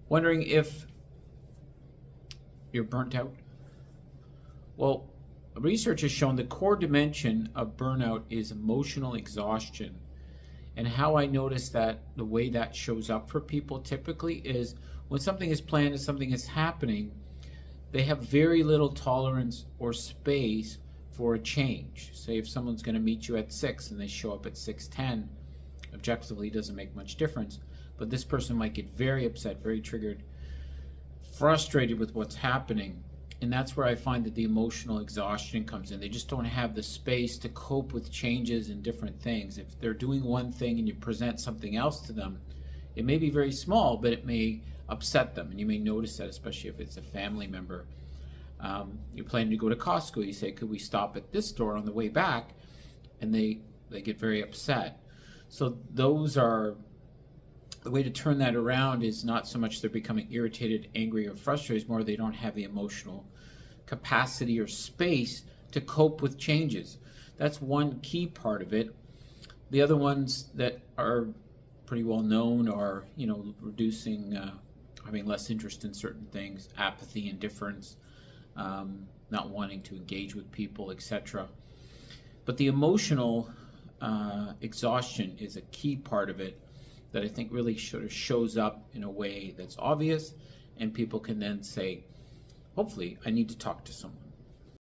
Wondering if you're burnt out? Well, research has shown the core dimension of burnout is emotional exhaustion. And how I notice that the way that shows up for people typically is when something is planned and something is happening, they have very little tolerance or space for a change. Say if someone's going to meet you at 6 and they show up at 6:10, objectively doesn't make much difference, but this person might get very upset, very triggered, frustrated with what's happening. And that's where I find that the emotional exhaustion comes in. They just don't have the space to cope with changes and different things. If they're doing one thing and you present something else to them, it may be very small, but it may upset them. And you may notice that, especially if it's a family member. You're planning to go to Costco. You say, could we stop at this store on the way back? And they get very upset. So those are, the way to turn that around is not so much they're becoming irritated, angry, or frustrated, it's more they don't have the emotional capacity or space to cope with changes. That's one key part of it. The other ones that are pretty well known are, reducing, having less interest in certain things, apathy, indifference, not wanting to engage with people, etc. But the emotional exhaustion is a key part of it that I think really sort of shows up in a way that's obvious, and people can then say, hopefully, I need to talk to someone.